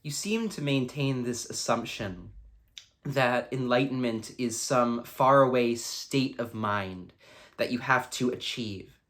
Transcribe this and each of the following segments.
you seem to maintain this assumption that enlightenment is some faraway state of mind that you have to achieve,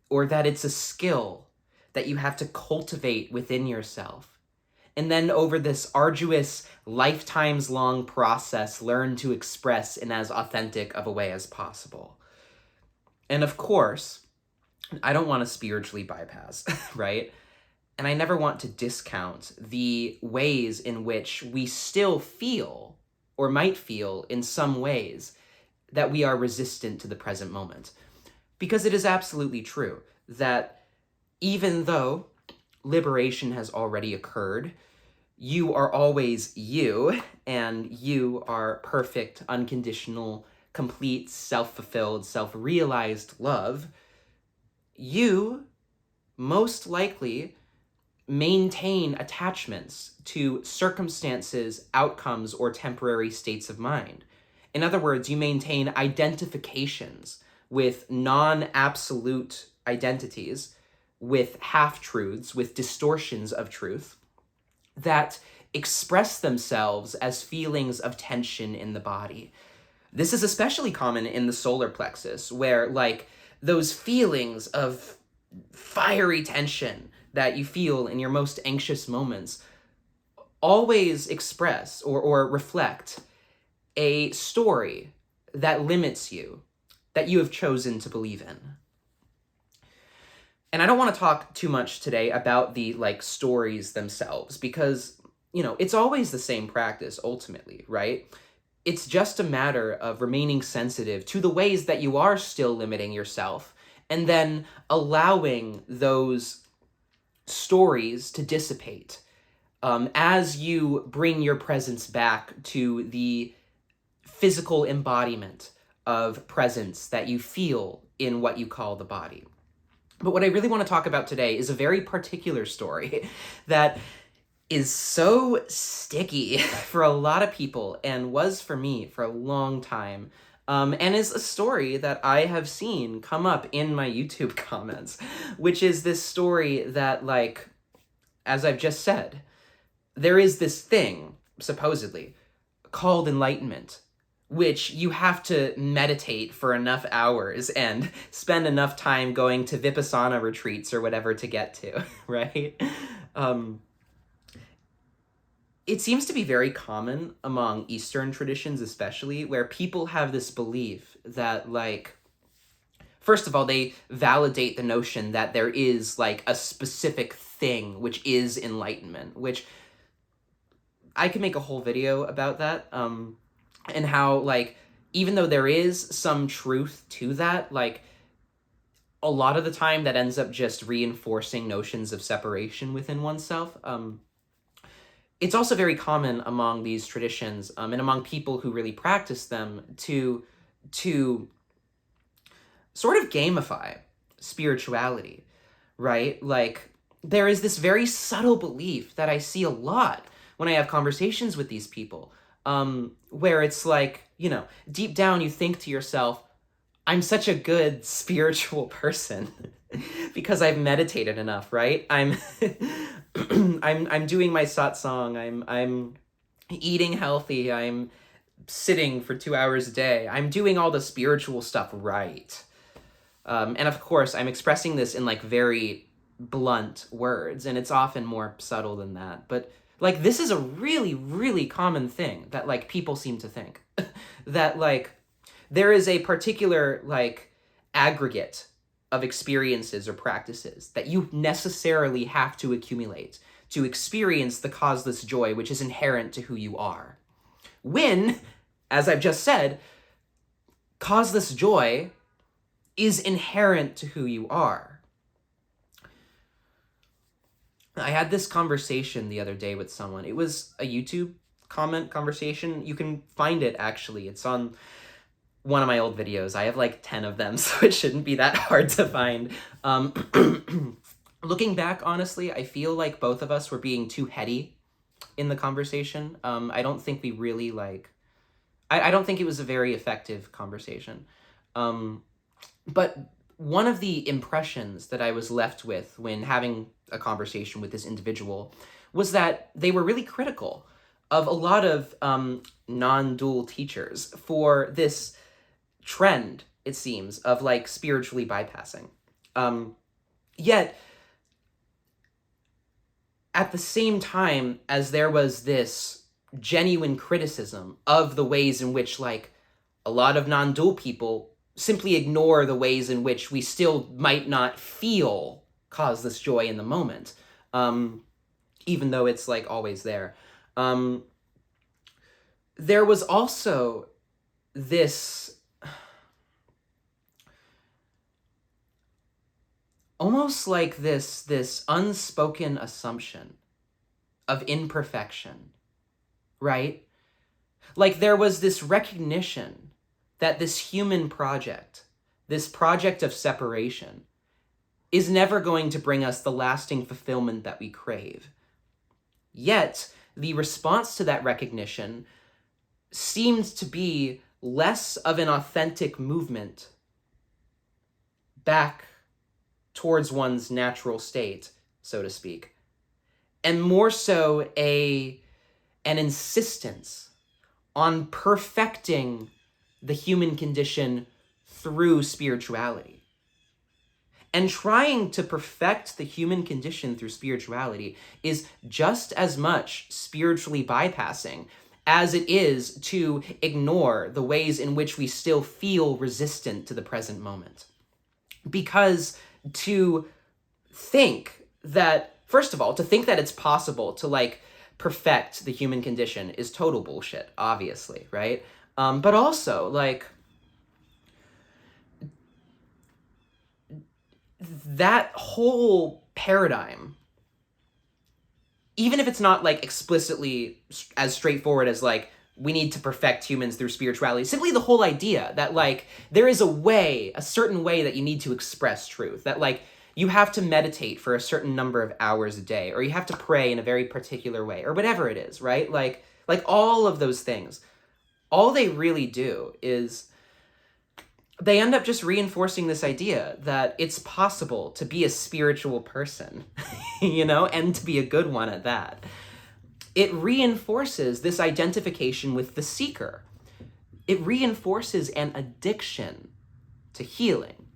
or that it's a skill that you have to cultivate within yourself, and then over this arduous, lifetimes-long process, learn to express in as authentic of a way as possible. And of course, I don't want to spiritually bypass, right? And I never want to discount the ways in which we still feel, or might feel in some ways, that we are resistant to the present moment. Because it is absolutely true that even though liberation has already occurred, you are always you, and you are perfect, unconditional, complete, self-fulfilled, self-realized love. You most likely maintain attachments to circumstances, outcomes, or temporary states of mind. In other words, you maintain identifications with non-absolute identities, with half-truths, with distortions of truth that express themselves as feelings of tension in the body. This is especially common in the solar plexus, where like those feelings of fiery tension that you feel in your most anxious moments always express or reflect a story that limits you, that you have chosen to believe in. And I don't want to talk too much today about the like stories themselves, because, you know, it's always the same practice ultimately, right? It's just a matter of remaining sensitive to the ways that you are still limiting yourself, and then allowing those stories to dissipate as you bring your presence back to the physical embodiment of presence that you feel in what you call the body. But what I really want to talk about today is a very particular story that is so sticky for a lot of people, and was for me for a long time, and is a story that I have seen come up in my YouTube comments, which is this story that, like, as I've just said, there is this thing, supposedly, called enlightenment, which you have to meditate for enough hours and spend enough time going to vipassana retreats or whatever to get to, right? It seems to be very common among Eastern traditions, especially, where people have this belief that, like, first of all, they validate the notion that there is, like, a specific thing which is enlightenment, which I could make a whole video about that, and how, like, even though there is some truth to that, like, a lot of the time that ends up just reinforcing notions of separation within oneself. It's also very common among these traditions, and among people who really practice them, to sort of gamify spirituality, right? Like, there is this very subtle belief that I see a lot when I have conversations with these people, where it's like, you know, deep down you think to yourself, I'm such a good spiritual person because I've meditated enough, right? I'm I'm doing my satsang, I'm eating healthy, I'm sitting for 2 hours a day, I'm doing all the spiritual stuff right. And of course, I'm expressing this in like very blunt words, and it's often more subtle than that. But like, this is a really, really common thing that like people seem to think that like there is a particular like aggregate of experiences or practices that you necessarily have to accumulate to experience the causeless joy which is inherent to who you are. When, as I've just said, causeless joy is inherent to who you are. I had this conversation the other day with someone. It was a YouTube comment conversation. You can find it, actually. It's on one of my old videos. I have like 10 of them, so it shouldn't be that hard to find. Looking back, honestly, I feel like both of us were being too heady in the conversation. I don't think we really like... I don't think it was a very effective conversation. But one of the impressions that I was left with when having a conversation with this individual was that they were really critical of a lot of non-dual teachers for this trend, it seems, of like spiritually bypassing. Yet, at the same time as there was this genuine criticism of the ways in which like a lot of non-dual people simply ignore the ways in which we still might not feel cause this joy in the moment, even though it's like always there. There was also this almost like this unspoken assumption of imperfection, right? Like there was this recognition that this human project, this project of separation, is never going to bring us the lasting fulfillment that we crave. Yet, the response to that recognition seemed to be less of an authentic movement back towards one's natural state, so to speak, and more so an insistence on perfecting the human condition through spirituality. And trying to perfect the human condition through spirituality is just as much spiritually bypassing as it is to ignore the ways in which we still feel resistant to the present moment. Because to think that, first of all, to think that it's possible to like perfect the human condition is total bullshit, obviously, right? But also, like, that whole paradigm, even if it's not like explicitly as straightforward as like, we need to perfect humans through spirituality, simply the whole idea that like, there is a certain way that you need to express truth, that like, you have to meditate for a certain number of hours a day, or you have to pray in a very particular way, or whatever it is, right? Like all of those things, all they really do is they end up just reinforcing this idea that it's possible to be a spiritual person, you know, and to be a good one at that. It reinforces this identification with the seeker. It reinforces an addiction to healing.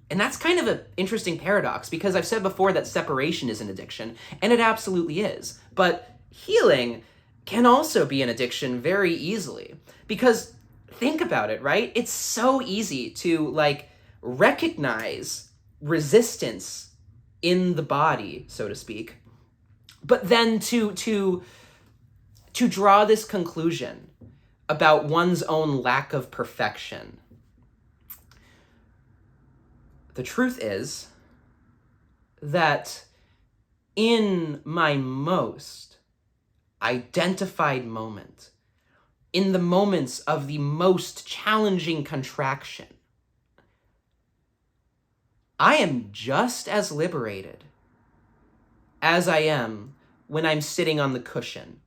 And that's kind of an interesting paradox, because I've said before that separation is an addiction, and it absolutely is. But healing can also be an addiction very easily, because think about it, right? It's so easy to like recognize resistance in the body, so to speak, but then to draw this conclusion about one's own lack of perfection. The truth is that in my most identified moment, in the moments of the most challenging contraction, I am just as liberated as I am when I'm sitting on the cushion,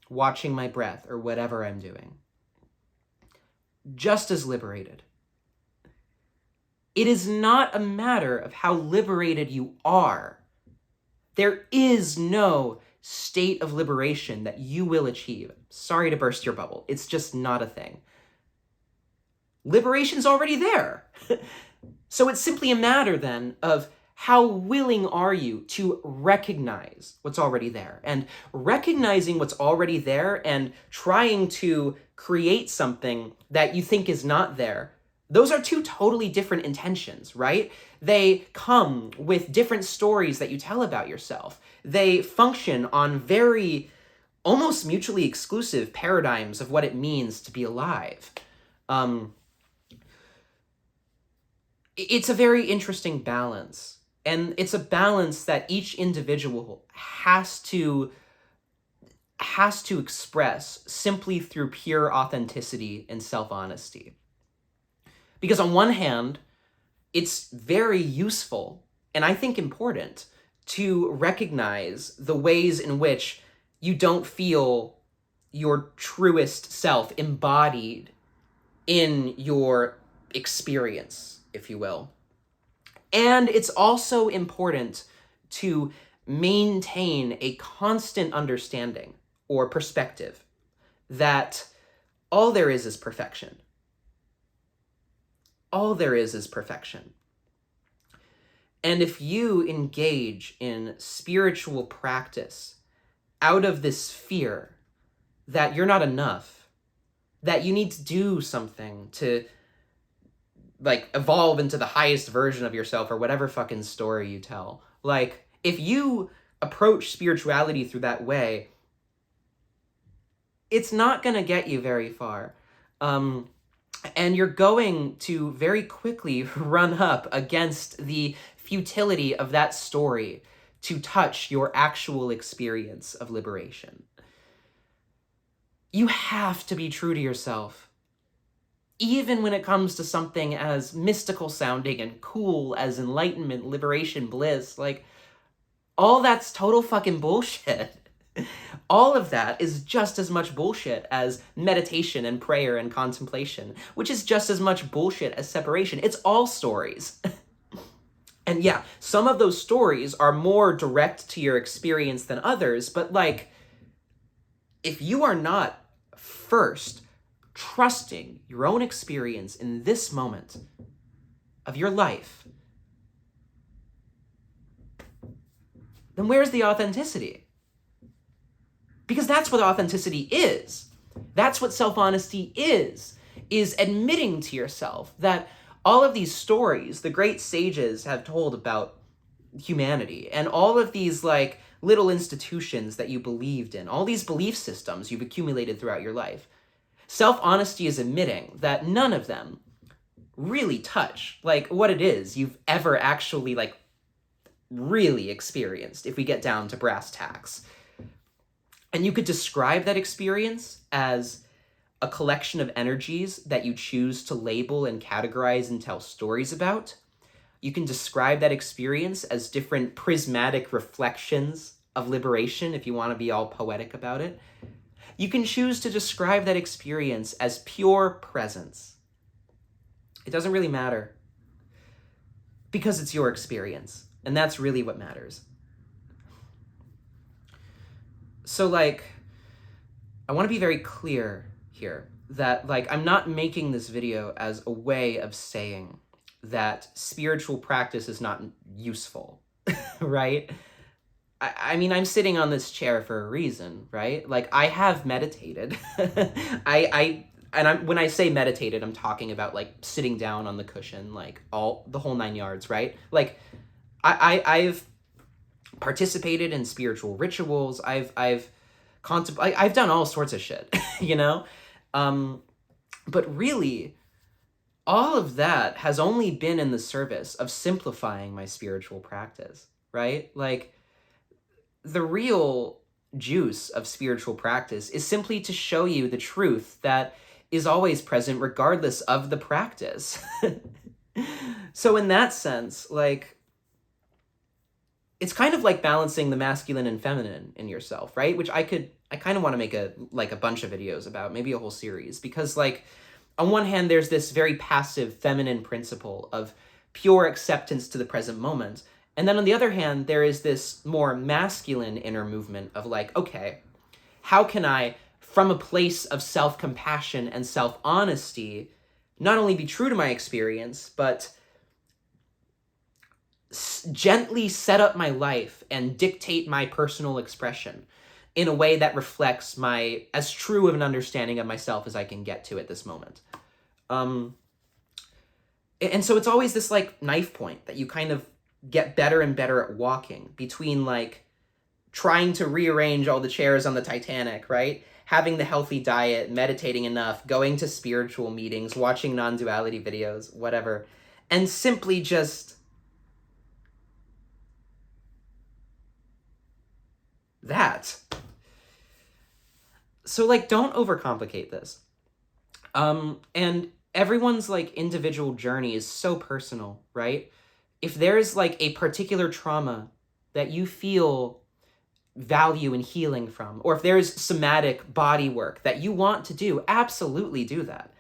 watching my breath or whatever I'm doing. Just as liberated. It is not a matter of how liberated you are. There is no state of liberation that you will achieve. Sorry to burst your bubble. It's just not a thing. Liberation's already there. So it's simply a matter then of how willing are you to recognize what's already there, and recognizing what's already there and trying to create something that you think is not there. Those are two totally different intentions, right? They come with different stories that you tell about yourself. They function on very almost mutually exclusive paradigms of what it means to be alive. It's a very interesting balance. And it's a balance that each individual has to express simply through pure authenticity and self-honesty. Because on one hand, it's very useful, and I think important, to recognize the ways in which you don't feel your truest self embodied in your experience, if you will. And it's also important to maintain a constant understanding or perspective that all there is perfection. All there is perfection. And if you engage in spiritual practice out of this fear that you're not enough, that you need to do something to like evolve into the highest version of yourself or whatever fucking story you tell, like if you approach spirituality through that way, it's not going to get you very far. And you're going to very quickly run up against the futility of that story to touch your actual experience of liberation. You have to be true to yourself. Even when it comes to something as mystical sounding and cool as enlightenment, liberation, bliss, like, all that's total fucking bullshit. All of that is just as much bullshit as meditation and prayer and contemplation, which is just as much bullshit as separation. It's all stories. And yeah, some of those stories are more direct to your experience than others, but like, if you are not first trusting your own experience in this moment of your life, then where's the authenticity? Because that's what authenticity is. That's what self-honesty is admitting to yourself that all of these stories the great sages have told about humanity and all of these like little institutions that you believed in, all these belief systems you've accumulated throughout your life. Self-honesty is admitting that none of them really touch like what it is you've ever actually like really experienced if we get down to brass tacks. And you could describe that experience as a collection of energies that you choose to label and categorize and tell stories about. You can describe that experience as different prismatic reflections of liberation, if you want to be all poetic about it. You can choose to describe that experience as pure presence. It doesn't really matter, because it's your experience, and that's really what matters. So, like, I want to be very clear here that, like, I'm not making this video as a way of saying that spiritual practice is not useful, right? I mean, I'm sitting on this chair for a reason, right? Like, I have meditated. When I say meditated, I'm talking about, like, sitting down on the cushion, like, the whole 9 yards, right? Like, I've participated in spiritual rituals. I've done all sorts of shit, you know? But really, all of that has only been in the service of simplifying my spiritual practice, right? Like, the real juice of spiritual practice is simply to show you the truth that is always present regardless of the practice. So in that sense, like, it's kind of like balancing the masculine and feminine in yourself, right? Which I kind of want to make a bunch of videos about, maybe a whole series, because like, on one hand, there's this very passive feminine principle of pure acceptance to the present moment. And then on the other hand, there is this more masculine inner movement of like, okay, how can I, from a place of self-compassion and self-honesty, not only be true to my experience, but gently set up my life and dictate my personal expression in a way that reflects my as true of an understanding of myself as I can get to at this moment. And so it's always this like knife point that you kind of get better and better at walking between like trying to rearrange all the chairs on the Titanic, right? Having the healthy diet, meditating enough, going to spiritual meetings, watching non-duality videos, whatever, and simply just that. So like, don't overcomplicate this. And everyone's like individual journey is so personal, right? If there's like a particular trauma that you feel value in healing from, or if there's somatic body work that you want to do, absolutely do that.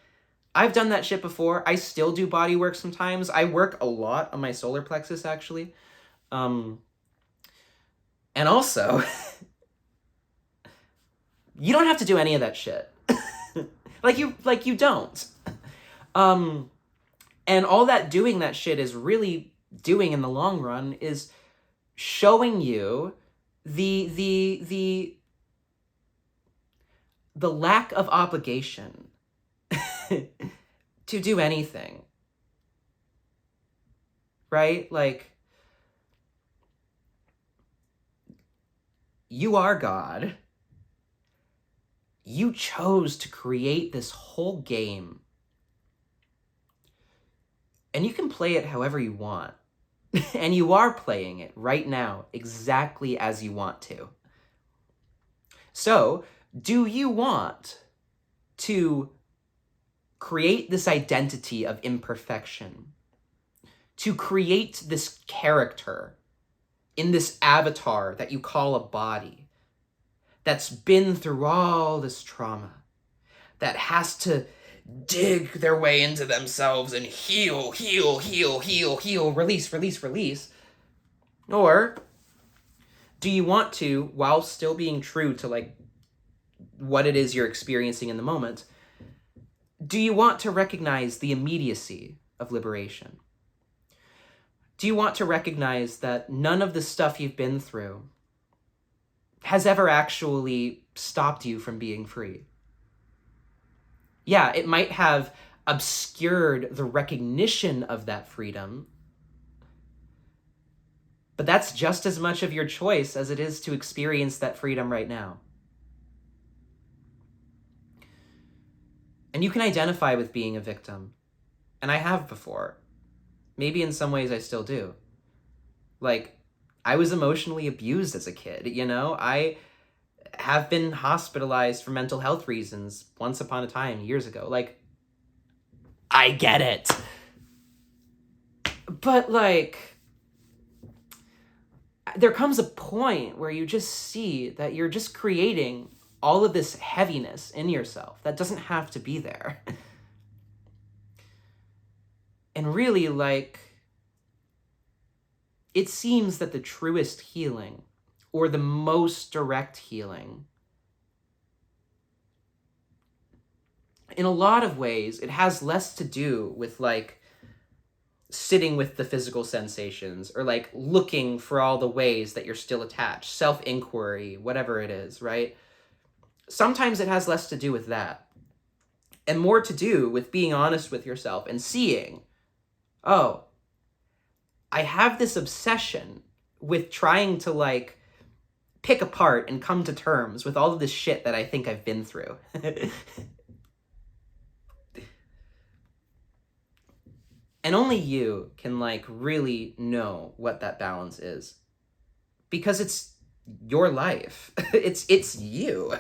I've done that shit before. I still do body work sometimes. I work a lot on my solar plexus, actually. And also, you don't have to do any of that shit. like you don't. And all that doing that shit is really doing in the long run is showing you the lack of obligation to do anything. Right? Like, you are God. You chose to create this whole game. And you can play it however you want. And you are playing it right now, exactly as you want to. So, do you want to create this identity of imperfection? To create this character in this avatar that you call a body, that's been through all this trauma, that has to dig their way into themselves and heal, release. Or do you want to, while still being true to like what it is you're experiencing in the moment, do you want to recognize the immediacy of liberation? Do you want to recognize that none of the stuff you've been through has ever actually stopped you from being free? Yeah, it might have obscured the recognition of that freedom, but that's just as much of your choice as it is to experience that freedom right now. And you can identify with being a victim. And I have before. Maybe in some ways I still do. Like, I was emotionally abused as a kid, you know? I have been hospitalized for mental health reasons once upon a time, years ago. Like, I get it. But, like, there comes a point where you just see that you're just creating all of this heaviness in yourself that doesn't have to be there. And really, like, it seems that the truest healing, or the most direct healing, in a lot of ways, it has less to do with, like, sitting with the physical sensations, or, like, looking for all the ways that you're still attached, self-inquiry, whatever it is, right? Sometimes it has less to do with that, and more to do with being honest with yourself and seeing, oh, I have this obsession with trying to, like, pick apart and come to terms with all of this shit that I think I've been through. And only you can, like, really know what that balance is. Because it's your life. It's you.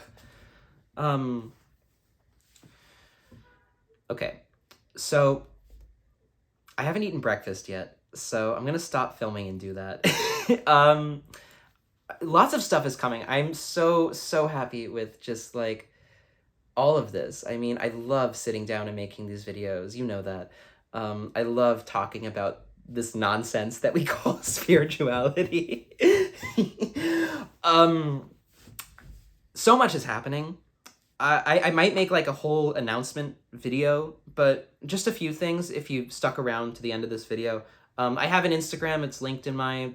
Okay. So, I haven't eaten breakfast yet. So I'm going to stop filming and do that. Lots of stuff is coming. I'm so happy with just, like, all of this. I mean, I love sitting down and making these videos. You know that. I love talking about this nonsense that we call spirituality. So much is happening. I might make, like, a whole announcement video, but just a few things if you stuck around to the end of this video. I have an Instagram. It's linked in my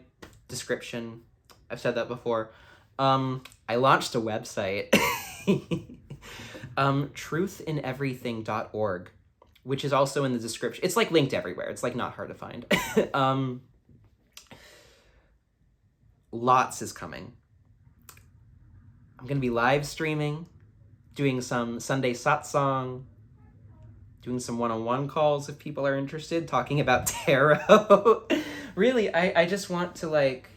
description. I've said that before. I launched a website, truthineverything.org, which is also in the description. It's, like, linked everywhere. It's, like, not hard to find. Lots is coming. I'm going to be live streaming, doing some Sunday satsang, doing some one-on-one calls if people are interested, talking about tarot. Really, I just want to, like,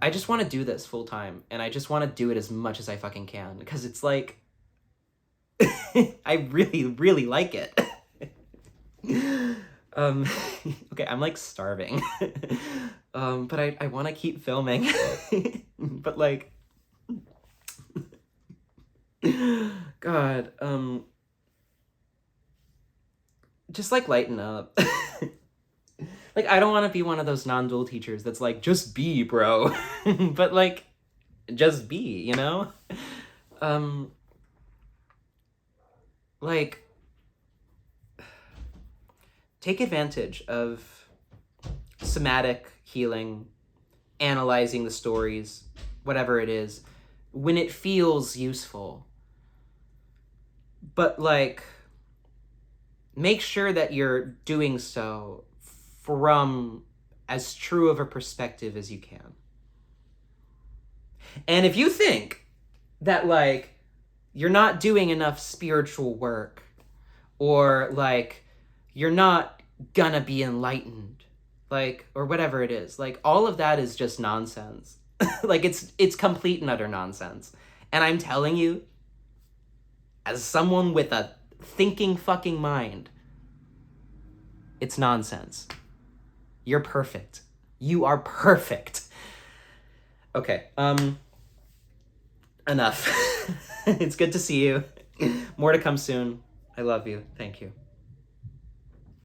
I just want to do this full time, and I just want to do it as much as I fucking can, because it's, like, I really like it. Okay, I'm, like, starving. But I want to keep filming. But, like, God, just like lighten up. Like, I don't want to be one of those non-dual teachers that's like, just be, bro. But like, just be, you know? Like, take advantage of somatic healing, analyzing the stories, whatever it is, when it feels useful. But like, make sure that you're doing so from as true of a perspective as you can. And if you think that like you're not doing enough spiritual work, or like you're not gonna be enlightened, like, or whatever it is, like, all of that is just nonsense. Like, it's complete and utter nonsense. And I'm telling you, as someone with a thinking fucking mind, it's nonsense. You're perfect. You are perfect. Okay, enough. It's good to see you. More to come soon. I love you. Thank you.